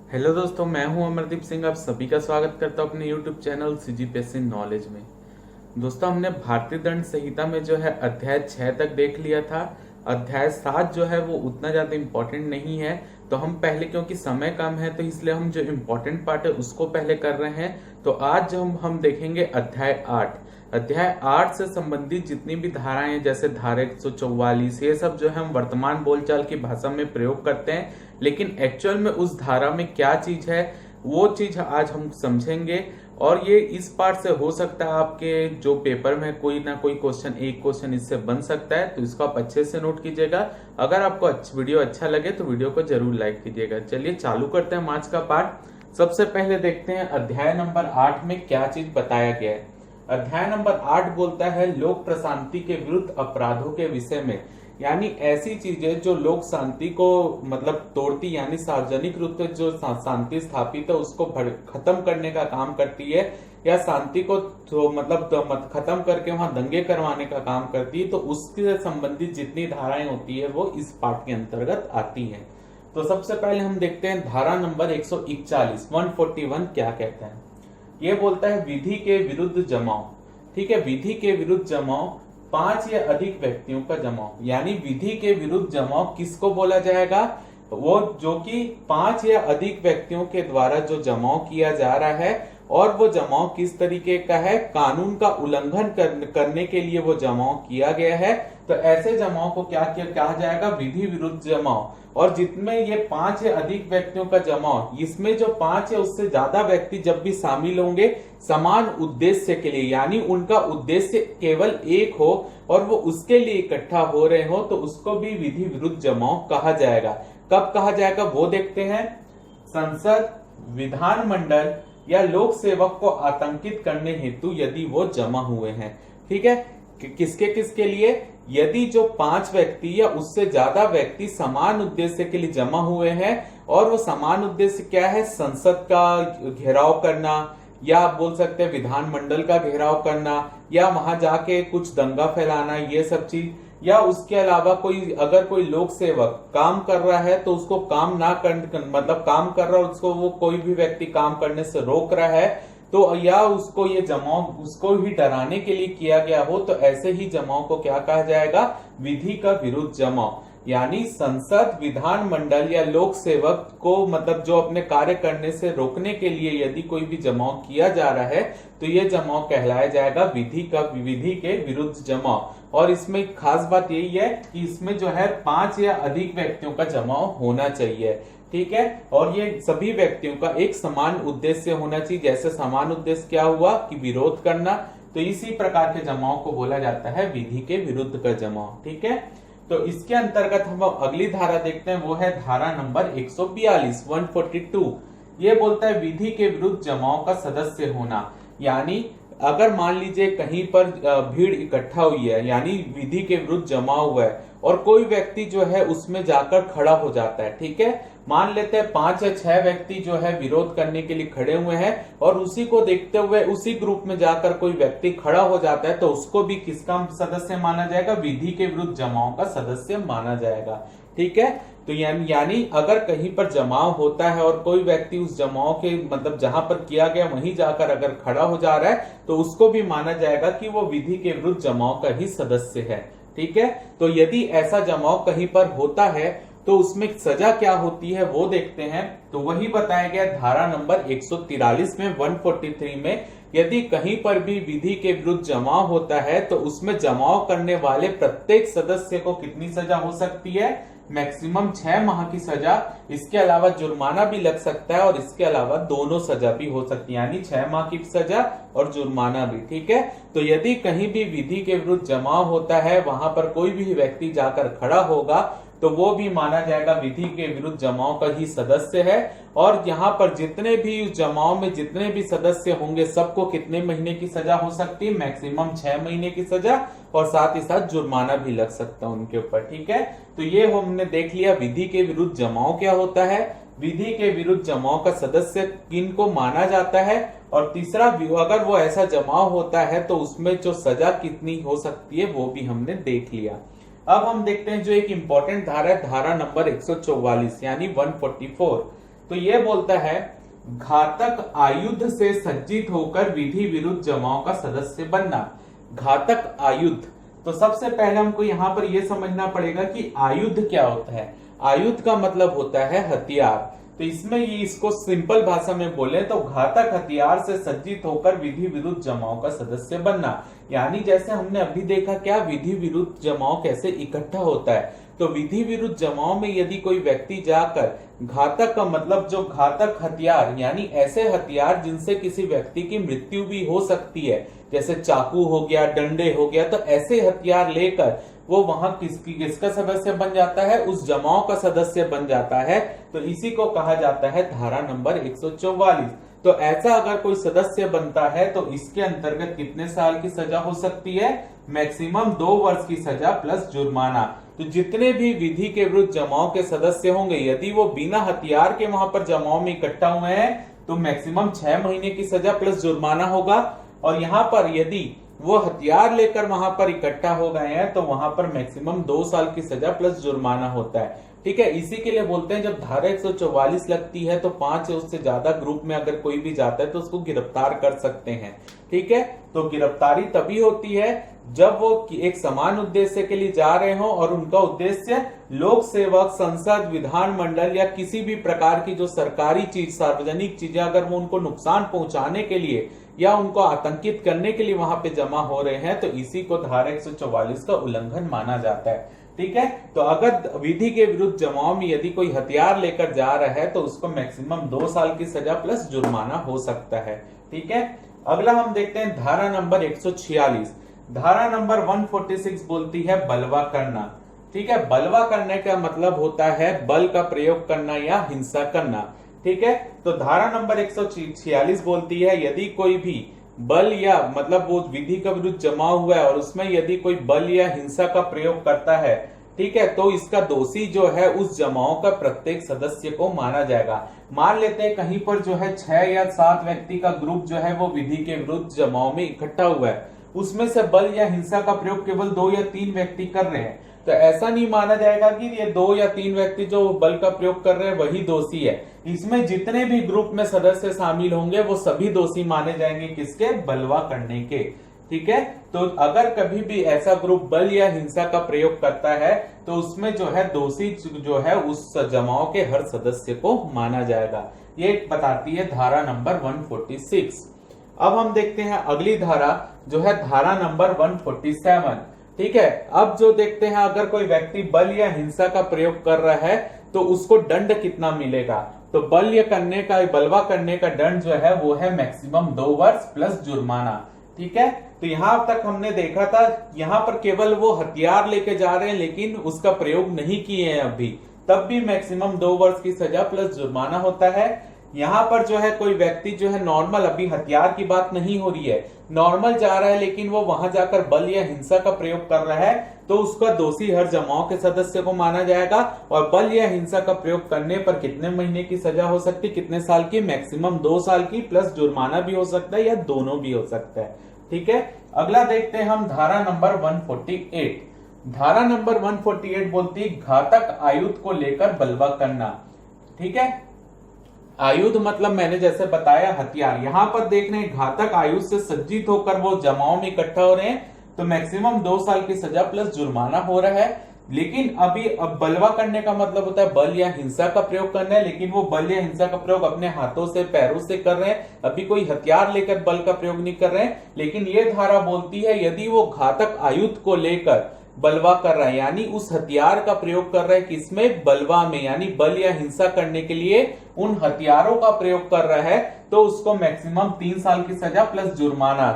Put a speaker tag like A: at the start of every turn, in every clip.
A: Hello दोस्तों, मैं हूं अमरदीप सिंह। आप सभी का स्वागत करता हूं अपने यूट्यूब चैनल सीजीपीएससी नॉलेज में। दोस्तों, हमने भारतीय दंड संहिता में जो है अध्याय 6 तक देख लिया था। अध्याय 7 जो है वो उतना ज्यादा इम्पोर्टेंट नहीं है, तो हम पहले, क्योंकि समय कम है तो इसलिए हम जो इम्पोर्टेंट पार्ट है उसको पहले कर रहे हैं। तो आज जो हम देखेंगे अध्याय 8। अध्याय 8 से संबंधित जितनी भी धाराएं हैं, जैसे धारा 144, ये सब जो है हम वर्तमान बोलचाल की भाषा में प्रयोग करते हैं, लेकिन एक्चुअल में उस धारा में क्या चीज है वो चीज आज हम समझेंगे। और ये इस पार्ट से हो सकता है आपके जो पेपर में कोई ना कोई क्वेश्चन, एक क्वेश्चन इससे बन सकता है, तो इसको आप अच्छे से नोट कीजिएगा। अगर आपको वीडियो अच्छा लगे तो वीडियो को जरूर लाइक कीजिएगा। चलिए चालू करते हैं आज का पार्ट। सबसे पहले देखते हैं अध्याय नंबर 8 में क्या चीज बताया गया है। अध्याय नंबर 8 बोलता है लोक प्रशांति के विरुद्ध अपराधों के विषय में, यानी ऐसी चीजें जो लोक शांति को तोड़ती, यानी सार्वजनिक रूप से जो शांति स्थापित है उसको खत्म करने का काम करती है, या शांति को खत्म करके वहां दंगे करवाने का काम करती है, तो उससे संबंधित जितनी धाराएं होती है वो इस पाठ के अंतर्गत आती हैं। तो सबसे पहले हम देखते हैं धारा नंबर 141 क्या कहता है। ये बोलता है विधि के विरुद्ध जमाव। ठीक है, विधि के विरुद्ध जमाव 5 या अधिक व्यक्तियों का जमाव, यानी विधि के विरुद्ध जमाव किसको बोला जाएगा? वो जो कि 5 या अधिक व्यक्तियों के द्वारा जो जमाव किया जा रहा है, और वो जमाव किस तरीके का है? कानून का उल्लंघन करने के लिए वो जमाव किया गया है। तो ऐसे जमाव को क्या कहा जाएगा? विधि विरुद्ध जमाव। और जितने ये 5 या अधिक व्यक्तियों का जमाव, इसमें जो 5 या उससे ज्यादा व्यक्ति जब भी शामिल होंगे समान उद्देश्य के लिए, यानी उनका उद्देश्य केवल एक हो और वो उसके लिए इकट्ठा हो रहे हो, तो उसको भी विधि विरुद्ध जमाव कहा जाएगा। कब कहा जाएगा वो देखते हैं। संसद, विधानमंडल या लोक सेवक को आतंकित करने हेतु यदि वो जमा हुए हैं। ठीक है, किसके किसके लिए? यदि जो 5 व्यक्ति या उससे ज्यादा व्यक्ति समान उद्देश्य के लिए जमा हुए हैं, और वो समान उद्देश्य क्या है? संसद का घेराव करना, या आप बोल सकते हैं विधानमंडल का घेराव करना, या वहां जाके कुछ दंगा फैलाना, ये सब चीज। या उसके अलावा अगर कोई लोक सेवक काम कर रहा है तो उसको काम ना कर काम कर रहा है, उसको वो कोई भी व्यक्ति काम करने से रोक रहा है, तो या उसको ये जमाव उसको ही डराने के लिए किया गया हो, तो ऐसे ही जमाव को क्या कहा जाएगा? विधि का विरुद्ध जमाव। यानी संसद, विधानमंडल या लोक सेवक को जो अपने कार्य करने से रोकने के लिए यदि कोई भी जमाव किया जा रहा है, तो ये जमाव कहलाया जाएगा विधि के विरुद्ध जमाव। और इसमें खास बात यही है कि इसमें जो है 5 या अधिक व्यक्तियों का जमाव होना चाहिए। ठीक है, और ये सभी व्यक्तियों का एक समान उद्देश्य होना चाहिए। जैसे समान उद्देश्य क्या हुआ कि विरोध करना, तो इसी प्रकार के जमाव को बोला जाता है विधि के विरुद्ध का जमाव। ठीक है, तो इसके अंतर्गत हम अगली धारा देखते हैं, वो है धारा नंबर 142। ये बोलता है विधि के विरुद्ध जमाव का सदस्य होना। यानी अगर मान लीजिए कहीं पर भीड़ इकट्ठा हुई है, यानी विधि के विरुद्ध जमा हुआ है, और कोई व्यक्ति जो है उसमें जाकर खड़ा हो जाता है। ठीक है, मान लेते हैं 5 या 6 व्यक्ति जो है विरोध करने के लिए खड़े हुए हैं, और उसी को देखते हुए उसी ग्रुप में जाकर कोई व्यक्ति खड़ा हो जाता है, तो उसको भी किसका सदस्य माना जाएगा? विधि के विरुद्ध जमाव का सदस्य माना जाएगा। ठीक है, तो यानी अगर कहीं पर जमाव होता है और कोई व्यक्ति उस जमाव के जहां पर किया गया वहीं जाकर अगर खड़ा हो जा रहा है, तो उसको भी माना जाएगा कि वो विधि के विरुद्ध जमाव का ही सदस्य है। ठीक है, तो यदि ऐसा जमाव कहीं पर होता है तो उसमें सजा क्या होती है वो देखते हैं। तो वही बताया गया धारा नंबर 143 में, 143 में, यदि कहीं पर भी विधि के विरुद्ध जमाव होता है तो उसमें जमाव करने वाले प्रत्येक सदस्य को कितनी सजा हो सकती है? मैक्सिमम 6 माह की सजा। इसके अलावा जुर्माना भी लग सकता है, और इसके अलावा दोनों सजा भी हो सकती है, यानी 6 माह की सजा और जुर्माना भी। ठीक है, तो यदि कहीं भी विधि के विरुद्ध जमाव होता है, वहां पर कोई भी व्यक्ति जाकर खड़ा होगा, तो वो भी माना जाएगा विधि के विरुद्ध जमाव का ही सदस्य है। और यहाँ पर जितने भी उस जमाव में जितने भी सदस्य होंगे सबको कितने महीने की सजा हो सकती है? मैक्सिमम 6 महीने की सजा, और साथ ही साथ जुर्माना भी लग सकता है उनके ऊपर। ठीक है, तो ये हमने देख लिया विधि के विरुद्ध जमाव क्या होता है, विधि के विरुद्ध जमाव का सदस्य किन को माना जाता है, और तीसरा अगर वो ऐसा जमाव होता है तो उसमें जो सजा कितनी हो सकती है वो भी हमने देख लिया। अब हम देखते हैं जो एक इंपॉर्टेंट धारा है, धारा नंबर 144 यानी 144। तो ये बोलता है घातक आयुध से सज्जित होकर विधि विरुद्ध जमाओं का सदस्य बनना। घातक आयुध, तो सबसे पहले हमको यहां पर यह समझना पड़ेगा कि आयुध क्या होता है। आयुध का मतलब होता है हथियार। तो इसमें ये इसको सिंपल भाषा में बोले तो घातक हथियार से सज्जित होकर विधि विरुद्ध जमाओं का सदस्य बनना। यानी जैसे हमने अभी देखा क्या विधि विरुद्ध जमाओं कैसे इकट्ठा होता है, तो विधि विरुद्ध जमाओं में यदि कोई व्यक्ति जाकर घातक का मतलब जो घातक हथियार यानी ऐसे हथियार जिनसे किसी व्यक्ति की मृत्यु भी हो सकती है, जैसे चाकू हो गया, डंडे हो गया, तो ऐसे हथियार लेकर वो वहां किसका सदस्य बन जाता है, उस जमाओं का सदस्य बन जाता है। तो इसी को कहा जाता है धारा नंबर 144। तो ऐसा अगर कोई सदस्य बनता है तो इसके अंतर्गत कितने साल की सजा हो सकती है, मैक्सिमम 2 वर्ष की सजा प्लस जुर्माना। तो जितने भी विधि के विरुद्ध जमाओं के सदस्य होंगे यदि वो बिना हथियार के वहां पर जमाओं में इकट्ठा हुए हैं तो मैक्सिमम 6 महीने की सजा प्लस जुर्माना होगा। और यहाँ पर यदि वो हथियार लेकर वहां पर इकट्ठा हो गए हैं तो वहां पर मैक्सिमम 2 साल की सजा प्लस जुर्माना होता है। ठीक है, इसी के लिए बोलते हैं जब धारा 144 लगती है तो 5 या उससे ज्यादा ग्रुप में अगर कोई भी जाता है तो उसको गिरफ्तार कर सकते हैं। ठीक है, तो गिरफ्तारी तभी होती है जब वो एक समान उद्देश्य के लिए जा रहे हो और उनका उद्देश्य लोक सेवक, संसद, विधान मंडल या किसी भी प्रकार की जो सरकारी चीज, सार्वजनिक चीजें अगर वो उनको नुकसान पहुंचाने के लिए या उनको आतंकित करने के लिए वहां पे जमा हो रहे हैं तो इसी को धारा 144 का उल्लंघन माना जाता है। ठीक है, तो अगर विधि के विरुद्ध जमाओं में यदि कोई हथियार लेकर जा रहा है तो उसको मैक्सिमम 2 साल की सजा प्लस जुर्माना हो सकता है। ठीक है, अगला हम देखते हैं धारा नंबर 146। धारा नंबर 146 बोलती है बलवा करना। ठीक है, बलवा करने का मतलब होता है बल का प्रयोग करना या हिंसा करना। ठीक है, तो धारा नंबर 146 बोलती है यदि कोई भी बल या मतलब वो विधि का विरुद्ध जमा हुआ है और उसमें यदि कोई बल या हिंसा का प्रयोग करता है, ठीक है, तो इसका दोषी जो है उस जमाओं का प्रत्येक सदस्य को माना जाएगा। मान लेते हैं कहीं पर जो है 6 या 7 व्यक्ति का ग्रुप जो है वो विधि के विरुद्ध जमाओं में इकट्ठा हुआ है, उसमें से बल या हिंसा का प्रयोग केवल 2 या 3 व्यक्ति कर रहे हैं, तो ऐसा नहीं माना जाएगा कि ये 2 या 3 व्यक्ति जो बल का प्रयोग कर रहे हैं वही दोषी है। इसमें जितने भी ग्रुप में सदस्य शामिल होंगे वो सभी दोषी माने जाएंगे, किसके, बलवा करने के। ठीक है, तो अगर कभी भी ऐसा ग्रुप बल या हिंसा का प्रयोग करता है तो उसमें जो है दोषी जो है उस जमाओं के हर सदस्य को माना जाएगा। ये बताती है धारा नंबर 146। अब हम देखते हैं अगली धारा जो है धारा नंबर 147। ठीक है, अब जो देखते हैं अगर कोई व्यक्ति बल या हिंसा का प्रयोग कर रहा है तो उसको दंड कितना मिलेगा, तो बलवा करने का दंड जो है वो है मैक्सिमम 2 वर्ष प्लस जुर्माना। ठीक है, तो यहां तक हमने देखा था यहां पर केवल वो हथियार लेके जा रहे हैं लेकिन उसका प्रयोग नहीं किए हैं अभी, तब भी मैक्सिमम 2 वर्ष की सजा प्लस जुर्माना होता है। यहाँ पर जो है कोई व्यक्ति जो है नॉर्मल, अभी हथियार की बात नहीं हो रही है, नॉर्मल जा रहा है लेकिन वो वहां जाकर बल या हिंसा का प्रयोग कर रहा है तो उसका दोषी हर जमाओं के सदस्य को माना जाएगा। और बल या हिंसा का प्रयोग करने पर कितने महीने की सजा हो सकती है, कितने साल की, मैक्सिमम 2 साल की प्लस जुर्माना भी हो सकता है या दोनों भी हो सकता है। ठीक है, अगला देखते हैं हम धारा नंबर 148। धारा नंबर 148 बोलती है घातक आयुध को लेकर बलवा करना। ठीक है, आयुध मतलब मैंने जैसे बताया हथियार, यहां पर देख रहे हैं घातक आयुध से सज्जित होकर वो जमाओं में इकट्ठा हो रहे हैं तो मैक्सिमम 2 साल की सजा प्लस जुर्माना हो रहा है। लेकिन अब बलवा करने का मतलब होता है बल या हिंसा का प्रयोग करना है, लेकिन वो बल या हिंसा का प्रयोग अपने हाथों से, पैरों से कर रहे हैं, अभी कोई हथियार लेकर बल का प्रयोग नहीं कर रहे हैं। लेकिन ये धारा बोलती है यदि वो घातक आयुध को लेकर बलवा कर रहा है यानी उस हथियार का प्रयोग कर रहा है, किसमें, बलवा में, यानी बल या हिंसा करने के लिए उन हथियारों का प्रयोग कर रहा है तो उसको मैक्सिमम 3 साल की सजा प्लस जुर्माना।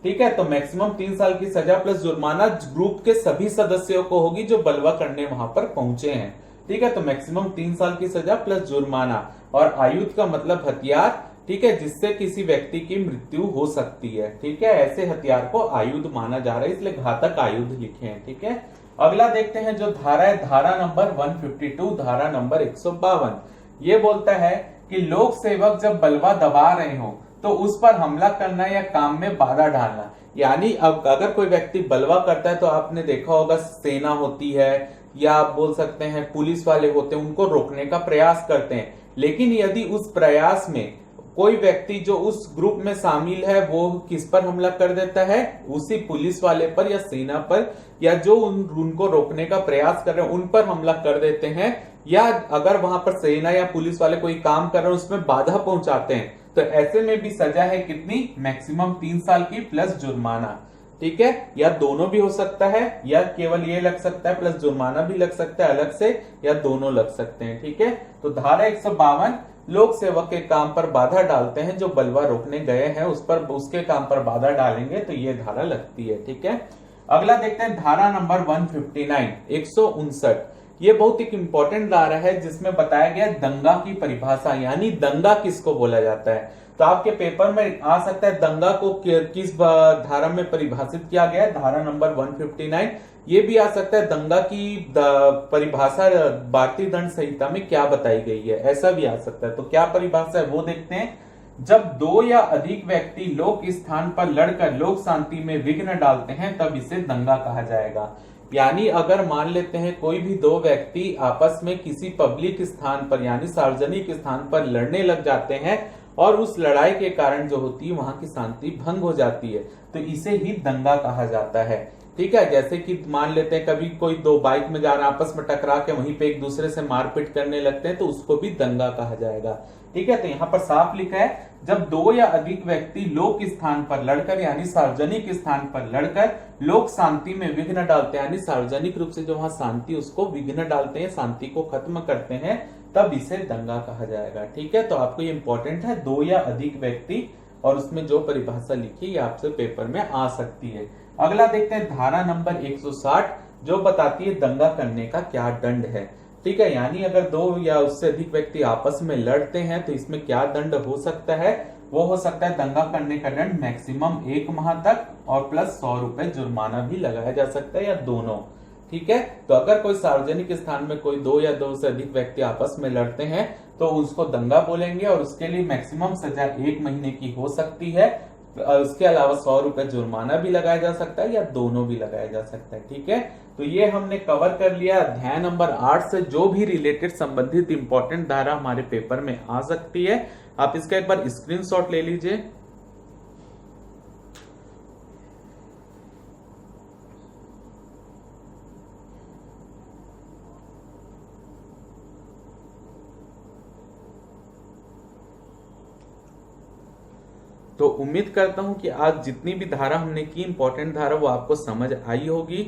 A: ठीक है, तो मैक्सिमम 3 साल की सजा प्लस जुर्माना ग्रुप के सभी सदस्यों को होगी जो बलवा करने वहां पर पहुंचे हैं। ठीक है, तो मैक्सिमम 3 साल की सजा प्लस जुर्माना। और आयुध का मतलब हथियार, ठीक है, जिससे किसी व्यक्ति की मृत्यु हो सकती है। ठीक है, ऐसे हथियार को आयुध माना जा रहा है, इसलिए घातक आयुध लिखे हैं। ठीक है, अगला देखते हैं जो धारा है धारा नंबर 152, धारा नंबर 152। ये बोलता है कि लोक सेवक जब बलवा दबा रहे हो तो उस पर हमला करना या काम में बाधा डालना। यानी अब अगर कोई व्यक्ति बलवा करता है तो आपने देखा होगा सेना होती है या आप बोल सकते हैं पुलिस वाले होते हैं, उनको रोकने का प्रयास करते हैं। लेकिन यदि उस प्रयास में कोई व्यक्ति जो उस ग्रुप में शामिल है वो किस पर हमला कर देता है, उसी पुलिस वाले पर या सेना पर, या जो उनको रोकने का प्रयास कर रहे हैं उन पर हमला कर देते हैं, या अगर वहां पर सेना या पुलिस वाले कोई काम कर रहे हैं उसमें बाधा पहुंचाते हैं, तो ऐसे में भी सजा है कितनी, मैक्सिमम 3 साल की प्लस जुर्माना। ठीक है, या दोनों भी हो सकता है, या केवल ये लग सकता है प्लस जुर्माना भी लग सकता है अलग से, या दोनों लग सकते हैं। ठीक है, तो धारा 152 लोक सेवक के काम पर बाधा डालते हैं, जो बलवा रोकने गए हैं उस पर उसके काम पर बाधा डालेंगे तो ये धारा लगती है। ठीक है, अगला देखते हैं धारा नंबर 159 159। ये बहुत एक इंपॉर्टेंट धारा है जिसमें बताया गया दंगा की परिभाषा, यानी दंगा किसको बोला जाता है। तो आपके पेपर में आ सकता है दंगा को किस धारा में परिभाषित किया गया है, धारा नंबर 159। ये भी आ सकता है दंगा की परिभाषा भारतीय दंड संहिता में क्या बताई गई है, ऐसा भी आ सकता है। तो क्या परिभाषा है वो देखते हैं। जब 2 या अधिक व्यक्ति लोक स्थान पर लड़कर लोक शांति में विघ्न डालते हैं तब इसे दंगा कहा जाएगा। यानी अगर मान लेते हैं कोई भी 2 व्यक्ति आपस में किसी पब्लिक स्थान पर यानी सार्वजनिक स्थान पर लड़ने लग जाते हैं और उस लड़ाई के कारण जो होती है वहां की शांति भंग हो जाती है, तो इसे ही दंगा कहा जाता है। ठीक है, जैसे कि मान लेते हैं कभी कोई 2 बाइक में जा रहे हैं, आपस में टकरा के वहीं पे एक दूसरे से मारपीट करने लगते हैं, तो उसको भी दंगा कहा जाएगा। ठीक है, तो यहाँ पर साफ लिखा है जब 2 या अधिक व्यक्ति लोक स्थान पर लड़कर यानी सार्वजनिक स्थान पर लड़कर लोक शांति में विघ्न डालते हैं, यानी सार्वजनिक रूप से जो वहां शांति उसको विघ्न डालते हैं, शांति को खत्म करते हैं, तब इसे दंगा कहा जाएगा। ठीक है, तो आपको ये इंपॉर्टेंट है 2 या अधिक व्यक्ति, और उसमें जो परिभाषा लिखी है आपसे पेपर में आ सकती है। अगला देखते हैं धारा नंबर 160 जो बताती है दंगा करने का क्या दंड है। ठीक है, यानी अगर 2 या उससे अधिक व्यक्ति आपस में लड़ते हैं तो इसमें क्या दंड हो सकता है, वो हो सकता है दंगा करने का दंड मैक्सिमम 1 माह तक और प्लस 100 रुपए जुर्माना भी लगाया जा सकता है, या दोनों। ठीक है, तो अगर कोई सार्वजनिक स्थान में कोई 2 या 2 से अधिक व्यक्ति आपस में लड़ते हैं तो उसको दंगा बोलेंगे, और उसके लिए मैक्सिमम सजा 1 महीने की हो सकती है। उसके अलावा 100 रुपए जुर्माना भी लगाया जा सकता है, या दोनों भी लगाया जा सकता है। ठीक है, तो ये हमने कवर कर लिया अध्याय नंबर 8 से जो भी रिलेटेड संबंधित इंपॉर्टेंट धारा हमारे पेपर में आ सकती है। आप इसका एक बार स्क्रीनशॉट ले लीजिए। तो उम्मीद करता हूं कि आज जितनी भी धारा हमने की इंपॉर्टेंट धारा वो आपको समझ आई होगी।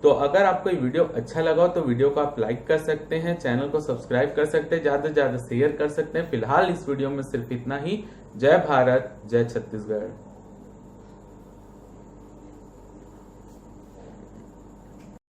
A: तो अगर आपको ये वीडियो अच्छा लगा हो तो वीडियो को आप लाइक कर सकते हैं, चैनल को सब्सक्राइब कर सकते हैं, ज्यादा से ज्यादा शेयर कर सकते हैं। फिलहाल इस वीडियो में सिर्फ इतना ही। जय भारत, जय छत्तीसगढ़।